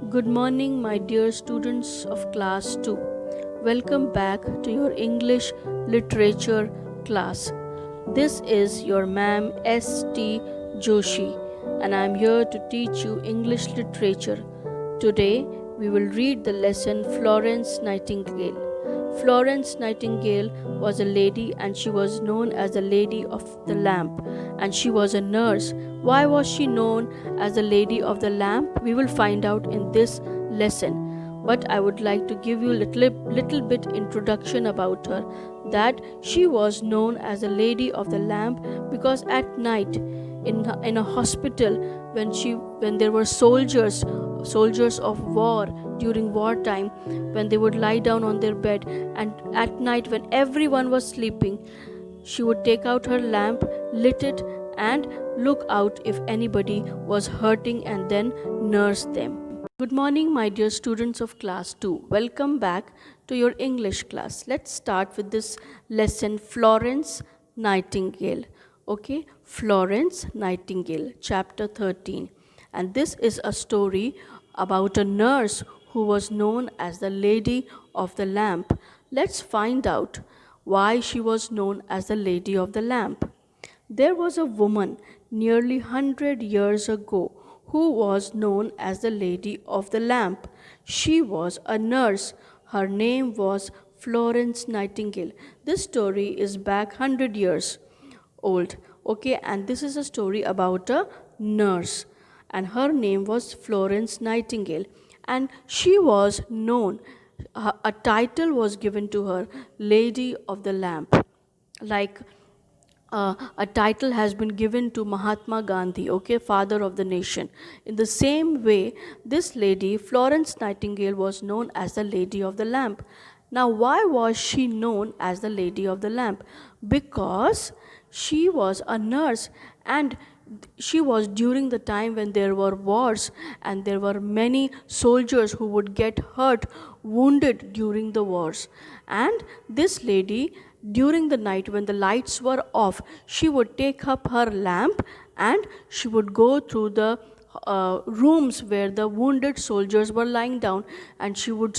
Good morning, my dear students of class 2. Welcome back to your English literature class. This is your ma'am S.T. Joshi, and I am here to teach you English literature. Today, we will read the lesson Florence Nightingale. Florence Nightingale was a lady and she was known as the Lady of the Lamp, and she was a nurse. Why was she known as the Lady of the Lamp? We will find out in this lesson. But I would like to give you a little bit introduction about her, that she was known as the Lady of the Lamp because at night in a hospital, when there were soldiers of war during wartime, when they would lie down on their bed, and at night when everyone was sleeping, she would take out her lamp, lit it, and look out if anybody was hurting and then nurse them. Good morning, my dear students of class 2. Welcome back to your English class. Let's start with this lesson, Florence Nightingale. Okay, Florence Nightingale, chapter 13. And this is a story about a nurse who was known as the Lady of the Lamp. Let's find out why she was known as the Lady of the Lamp. There was a woman nearly 100 years ago who was known as the Lady of the Lamp. She was a nurse. Her name was Florence Nightingale. This story is back 100 years old. Okay, and this is a story about a nurse, and her name was Florence Nightingale, and she was known, a title was given to her, Lady of the Lamp, like a title has been given to Mahatma Gandhi, okay, father of the nation. In the same way, this lady, Florence Nightingale, was known as the Lady of the Lamp. Now, why was she known as the Lady of the Lamp? Because she was a nurse, and she was during the time when there were wars and there were many soldiers who would get hurt, wounded during the wars. And this lady, during the night when the lights were off, she would take up her lamp and she would go through the rooms where the wounded soldiers were lying down, and she would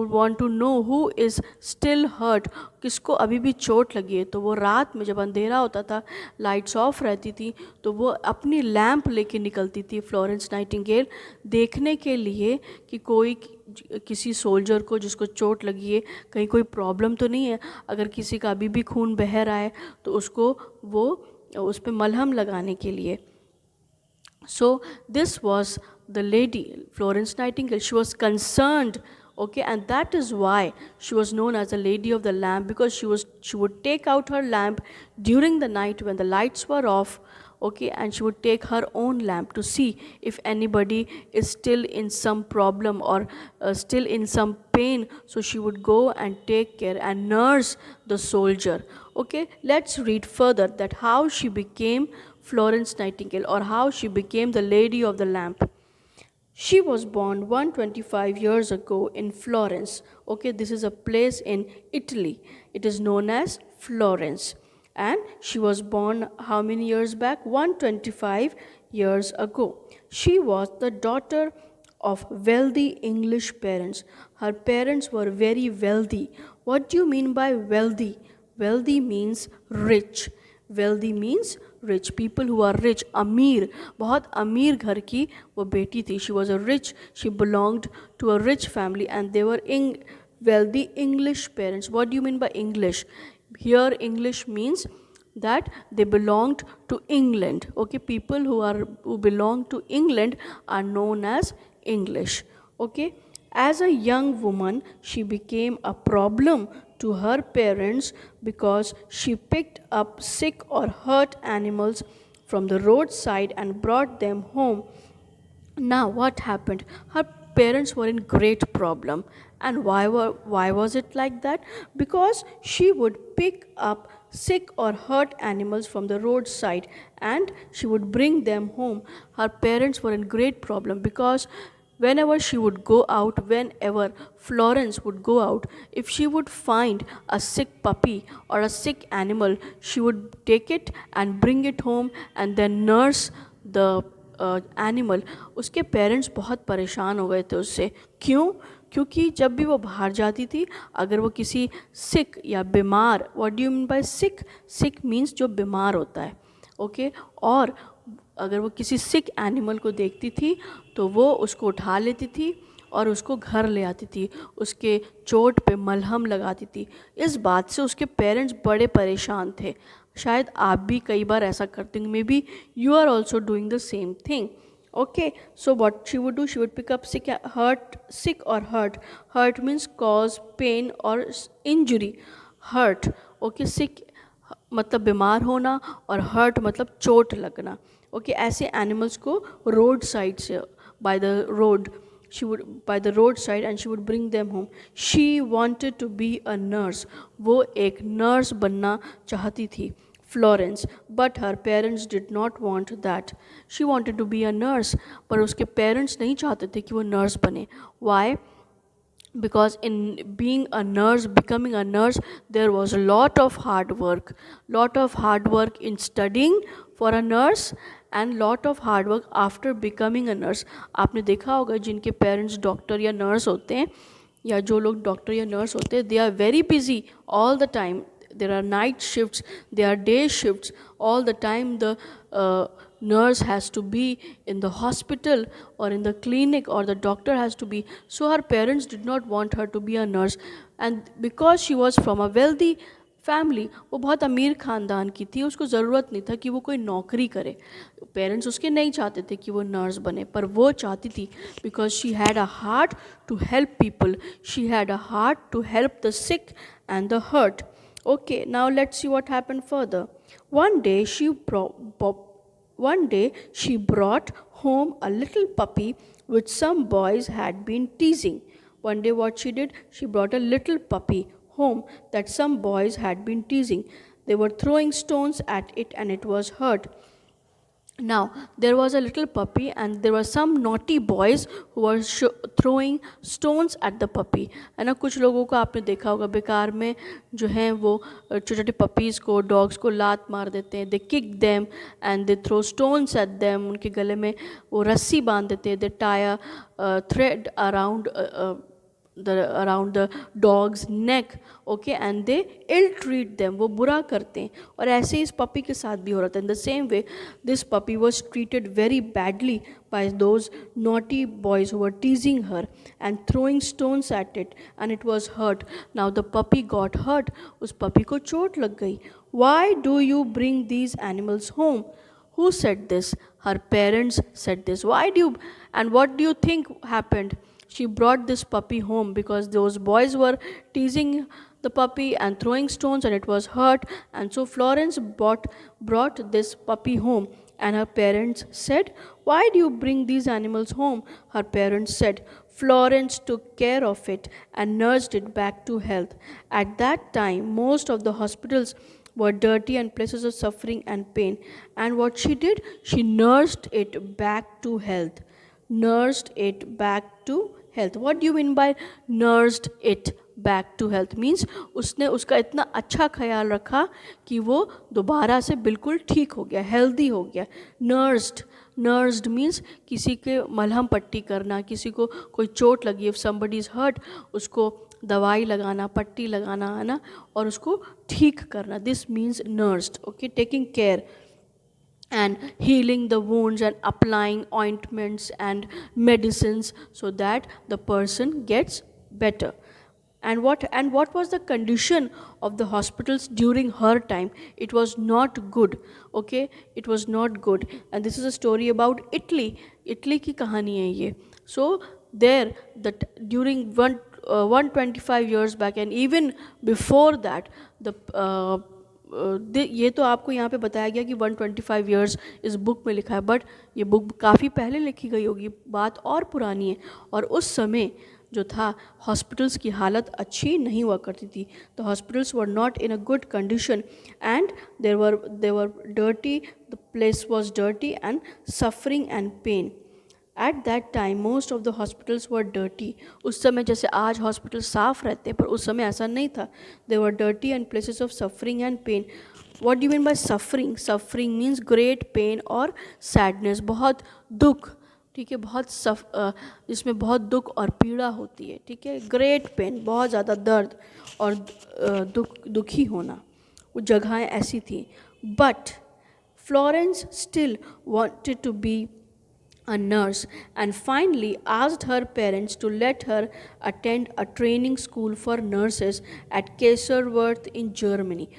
want to know who is still hurt, किसको अभी भी चोट लगी है. तो वो रात में जब अंधेरा होता था, लाइट्स ऑफ रहती थी, तो वो अपनी लैंप लेके निकलती थी फ्लोरेंस नाइटिंगेल, देखने के लिए कि कोई किसी सोल्जर को जिसको चोट लगी है कहीं कोई प्रॉब्लम तो नहीं है. अगर किसी का अभी भी खून बह रहा है तो उसको वो उस पर मलहम लगाने के लिए. So this was the lady, Florence Nightingale. She was concerned, okay, and that is why she was known as the Lady of the Lamp, because she would take out her lamp during the night when the lights were off, okay, and she would take her own lamp to see if anybody is still in some problem or still in some pain. So she would go and take care and nurse the soldier. Okay, let's read further that how she became Florence Nightingale, or how she became the Lady of the Lamp. She was born 125 years ago in Florence. Okay, this is a place in Italy. It is known as Florence. And she was born how many years back? 125 years ago. She was the daughter of wealthy English parents. Her parents were very wealthy. What do you mean by wealthy? Wealthy means rich. Wealthy means rich. People who are rich. अमीर, बहुत अमीर घर की वो बेटी थी. She was a rich, she belonged to a rich family, and they were wealthy English parents. What do you mean by English? Here English means that they belonged to England. Okay, people who belong to England are known as English. Okay, as a young woman, she became a problem to her parents because she picked up sick or hurt animals from the roadside and brought them home. Now what happened? Her parents were in great problem. And why was it like that? Because she would pick up sick or hurt animals from the roadside and she would bring them home. Her parents were in great problem because whenever Florence would go out, if she would find a sick puppy or a sick animal, she would take it and bring it home and then nurse the animal, उसके parents बहुत परेशान हो गए थे उससे. क्यों? क्योंकि जब भी वो बाहर जाती थी, अगर वो किसी सिक या बीमार, what do you mean bye sick? Sick means जो बीमार होता है, ओके. और अगर वो किसी सिक एनिमल को देखती थी तो वो उसको उठा लेती थी और उसको घर ले आती थी, उसके चोट पे मलहम लगाती थी. इस बात से उसके पेरेंट्स बड़े परेशान थे. शायद आप भी कई बार ऐसा करते होंगे. Maybe you are also doing the same thing. Okay, so what she would do, she would pick up sick, sick or hurt. Hurt means cause pain or injury. Hurt, okay, sick मतलब बीमार होना और hurt मतलब चोट लगना. Okay, ऐसे animals को road side से, by the road, she would, by the roadside, and she would bring them home. She wanted to be a nurse. वो एक nurse बनना चाहती थी, Florence, but her parents did not want that. She wanted to be a nurse, पर उसके parents नहीं चाहते थे कि वो nurse बने. Why? Because in being a nurse, becoming a nurse, there was a lot of hard work in studying for a nurse, and lot of hard work after becoming a nurse. आपने देखा होगा जिनके parents doctor या nurse होते हैं, या जो लोग डॉक्टर या नर्स होते हैं, they are very busy all the time. There are night shifts, there are day shifts. All the time the nurse has to be in the hospital or in the clinic, or the doctor has to be. So her parents did not want her to be a nurse. And because she was from a wealthy family, वो बहुत अमीर ख़ानदान की थी, उसको ज़रूरत नहीं था कि वो कोई नौकरी करे. पेरेंट्स उसके नहीं चाहते थे कि वो नर्स बने, पर वो चाहती थी because she had a heart to help people, she had a heart to help the sick and the hurt. Okay, now let's see what happened further. One day she brought home a little puppy which some boys had been teasing. One day what she did, she brought a little puppy home that some boys had been teasing. They were throwing stones at it and it was hurt. Now there was a little puppy and there were some naughty boys who were throwing stones at the puppy. है ना, कुछ लोगों को आपने देखा होगा बेकार में जो हैं वो छोटे छोटे पपीज़ को, डॉग्स को लात मार देते हैं. They kick them and they throw stones at them. उनके गले में वो रस्सी बांध देते हैं. They tie a thread around the dog's neck, okay, and they ill treat them. वो बुरा करते हैं. और ऐसे इस पपी के साथ भी हो रहा था. In the same way, this puppy was treated very badly by those naughty boys who were teasing her and throwing stones at it, and it was hurt. Now the puppy got hurt. उस puppy को चोट लग गई. Why do you bring these animals home? Who said this? Her parents said this. Why do you, and what do you think happened? She brought this puppy home because those boys were teasing the puppy and throwing stones and it was hurt. And so Florence brought this puppy home, and her parents said, why do you bring these animals home? Her parents said, Florence took care of it and nursed it back to health. At that time, most of the hospitals were dirty and places of suffering and pain. And what she did, she nursed it back to health. Nursed it back to health. What do you mean by nursed it back to health? Means उसने उसका इतना अच्छा ख्याल रखा कि वो दोबारा से बिल्कुल ठीक हो गया, हेल्दी हो गया. nursed means किसी के मलहम पट्टी करना, किसी को कोई चोट लगी, if somebody is hurt, उसको दवाई लगाना, पट्टी लगाना, है ना, और उसको ठीक करना. This means nursed, okay, taking care and healing the wounds and applying ointments and medicines so that the person gets better. And what was the condition of the hospitals during her time? It was not good, okay, it was not good. And this is a story about Italy की कहानी है ये. So there, that during 125 years back and even before that, ये तो आपको यहाँ पे बताया गया कि 125 years इस बुक में लिखा है, बट ये बुक काफ़ी पहले लिखी गई होगी, बात और पुरानी है. और उस समय जो था, हॉस्पिटल्स की हालत अच्छी नहीं हुआ करती थी. The hospitals were not in a good condition and they were dirty, the place was dirty and suffering and pain. At that time, most of the hospitals were dirty. उस समय जैसे आज हॉस्पिटल साफ रहते हैं, पर उस समय ऐसा नहीं था. They were dirty and places of suffering and pain. What do you mean by suffering? Suffering means great pain or sadness. बहुत दुख, ठीक है, जिसमें बहुत दुख और पीड़ा होती है, ठीक है. ग्रेट पेन, बहुत ज़्यादा दर्द और दुखी होना, वो जगहें ऐसी थी. But Florence still wanted to be a nurse and finally asked her parents to let her attend a training school for nurses at Kaiserwerth in Germany.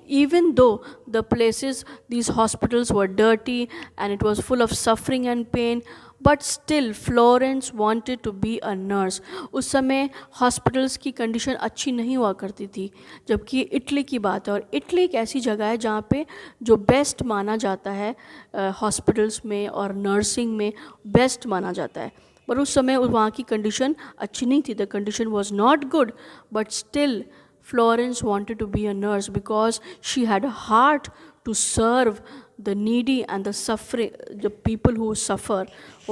Even though the places, these hospitals were dirty and it was full of suffering and pain, but still Florence wanted to be a nurse. उस समय hospitals की condition अच्छी नहीं हुआ करती थी, जबकि Italy की बात है, और इटली एक ऐसी जगह है जहाँ पे जो बेस्ट माना जाता है हॉस्पिटल्स में और नर्सिंग में बेस्ट माना जाता है. पर उस समय वहाँ की कंडीशन अच्छी नहीं थी. The condition was not good, but still Florence wanted to be a nurse because she had a heart to serve the needy and the suffering, the people who suffer.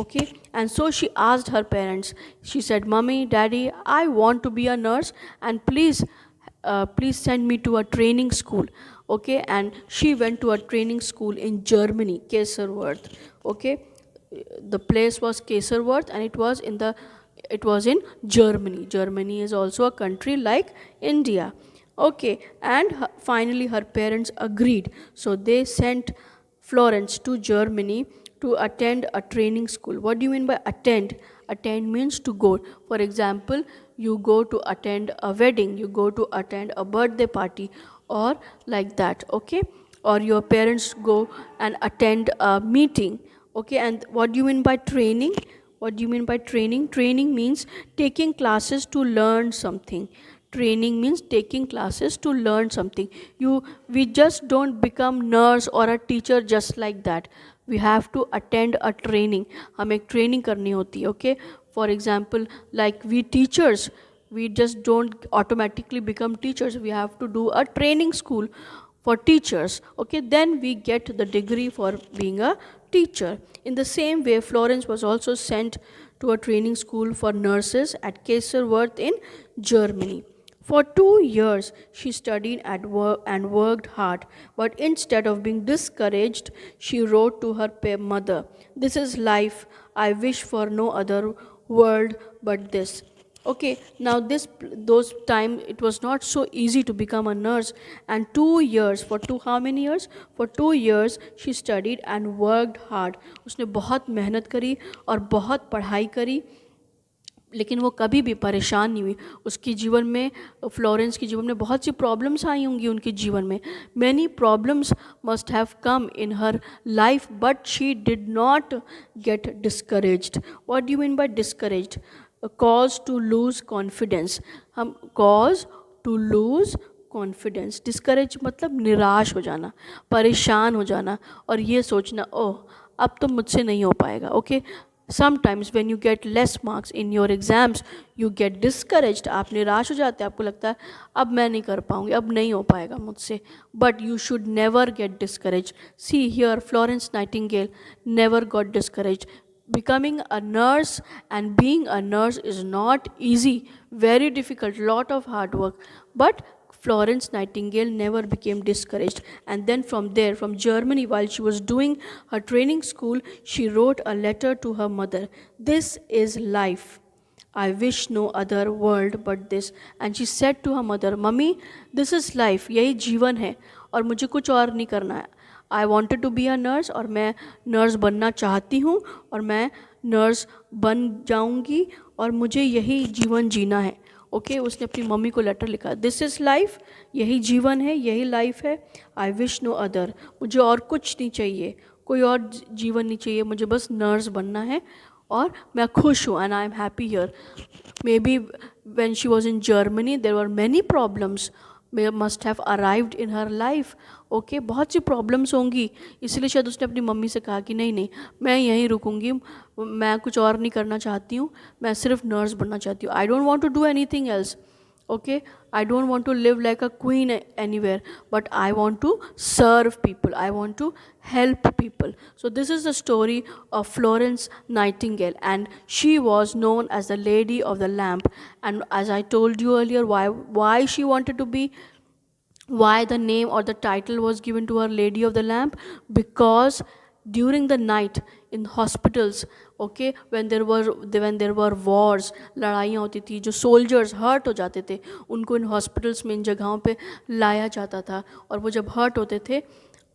Okay, and so she asked her parents. She said, "Mommy, Daddy, I want to be a nurse, and please send me to a training school." Okay, and she went to a training school in Germany, Kaiserwerth. Okay, the place was Kaiserwerth, and it was in Germany. Germany is also a country like India. Okay, and finally her parents agreed. So they sent Florence to Germany to attend a training school. What do you mean by attend? Attend means to go. For example, you go to attend a wedding, you go to attend a birthday party, or like that. Okay, or your parents go and attend a meeting. Okay, and what do you mean by training? What do you mean by training? Training means taking classes to learn something. Training means taking classes to learn something. We just don't become nurse or a teacher just like that. We have to attend a training. हमें training करनी होती है. Okay. For example, like we teachers, we just don't automatically become teachers. We have to do a training school for teachers. Okay. Then we get the degree for being a teacher. In the same way, Florence was also sent to a training school for nurses at Kaiserwerth in Germany. For 2 years, she studied and worked hard, but instead of being discouraged, she wrote to her mother, "This is life. I wish for no other world but this." Okay, now those time it was not so easy to become a nurse, and 2 years, how many years? For 2 years she studied and worked hard. उसने बहुत मेहनत करी और बहुत पढ़ाई करी, लेकिन वो कभी भी परेशान नहीं हुई. उसके जीवन में, फ्लोरेंस के जीवन में बहुत सी प्रॉब्लम्स आई होंगी उनके जीवन में. Many problems must have come in her life, but she did not get discouraged. What do you mean by discouraged? Cause to lose confidence. Hmm cause to lose confidence. Discourage मतलब निराश हो जाना, परेशान हो जाना और ये सोचना, ओह अब तो मुझसे नहीं हो पाएगा. Okay, sometimes when you get less marks in your exams you get discouraged. आप निराश हो जाते हैं, आपको लगता है अब मैं नहीं कर पाऊंगी, अब नहीं हो पाएगा मुझसे. But you should never get discouraged. See here Florence Nightingale never got discouraged. Becoming a nurse and being a nurse is not easy, very difficult, lot of hard work, but Florence Nightingale never became discouraged. And then from there, from Germany, while she was doing her training school, she wrote a letter to her mother. "This is life. I wish no other world but this." And she said to her mother, "Mummy, this is life. यही जीवन है और मुझे कुछ और नहीं करना है. I wanted to be a nurse, और मैं नर्स बनना चाहती हूँ और मैं नर्स बन जाऊँगी और मुझे यही जीवन जीना है." ओके, उसने अपनी मम्मी को लेटर लिखा, "दिस इज़ लाइफ. यही जीवन है, यही लाइफ है. I wish no other. मुझे और कुछ नहीं चाहिए, कोई और जीवन नहीं चाहिए, मुझे बस नर्स बनना है और मैं खुश हूँ. And I am happy here." Maybe when she was in Germany there were many problems must have arrived in her life. Okay, बहुत सी प्रॉब्लम्स होंगी, इसलिए शायद उसने अपनी मम्मी से कहा कि नहीं नहीं, मैं यहीं रुकूंगी, मैं कुछ और नहीं करना चाहती हूँ, मैं सिर्फ नर्स बनना चाहती हूँ. I don't want to do anything else. Okay, I don't want to live like a queen anywhere, but I want to serve people, I want to help people. So this is the story of Florence Nightingale, and she was known as the Lady of the Lamp. And as I told you earlier, why she wanted to be Why the name or the title was given to her Lady of the Lamp? Because during the night in hospitals, okay, when there were wars, लड़ाइयाँ होती थी, जो soldiers hurt हो जाते थे, उनको इन hospitals में इन जगहों पे लाया जाता था, और वो जब hurt होते थे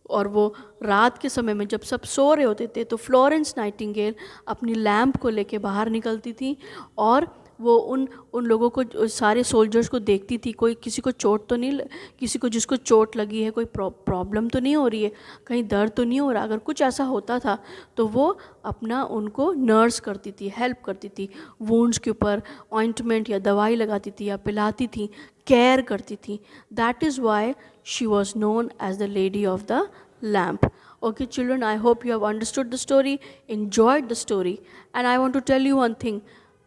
और वो रात के समय में जब सब सो रहे होते थे, तो फ्लोरेंस नाइटिंगेल अपनी लैम्प को लेके बाहर निकलती थी, और वो उन उन लोगों को, सारे सोल्जर्स को देखती थी, कोई किसी को चोट तो नहीं, किसी को जिसको चोट लगी है, कोई प्रॉब्लम तो नहीं हो रही है, कहीं दर्द तो नहीं हो रहा। अगर कुछ ऐसा होता था तो वो अपना उनको नर्स करती थी, हेल्प करती थी, वुंड्स के ऊपर ऑइंटमेंट या दवाई लगाती थी या पिलाती थी, केयर करती थी। That is why she was known as the lady of the lamp. Okay, children, I hope you have understood the story, enjoyed the story, and I want to tell you one thing: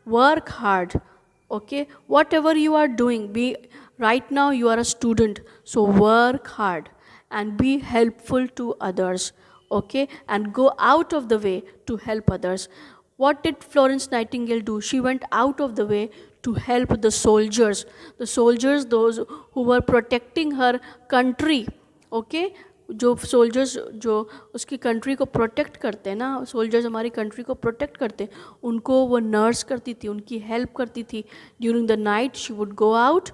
work hard. Okay, whatever you are doing, be right now you are a student, so work hard and be helpful to others. Okay, and go out of the way to help others. What did Florence Nightingale do? She went out of the way to help the soldiers, those who were protecting her country. Okay, जो soldiers जो उसकी country को protect करते हैं ना, soldiers हमारी country को protect करते हैं, उनको वो नर्स करती थी, उनकी हेल्प करती थी. During the night she would go out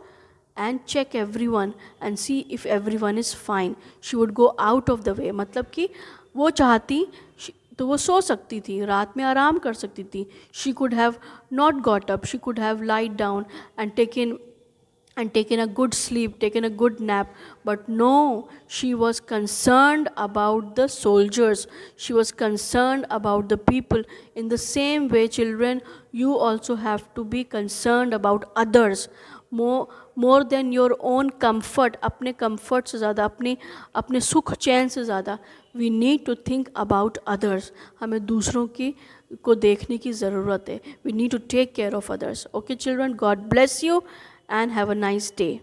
and check everyone and see if everyone is fine. She would go out of the way, मतलब कि वो चाहती तो वो सो सकती थी, रात में आराम कर सकती थी. She could have not got up, she could have lied down and taken a good sleep, taken a good nap. But no, she was concerned about the soldiers. She was concerned about the people. In the same way, children, you also have to be concerned about others. More than your own comfort, अपने comfort से ज़्यादा, अपने सुख चैन से ज़्यादा, we need to think about others. हमें दूसरों की को देखने की ज़रूरत है. We need to take care of others. Okay, children, God bless you and have a nice day.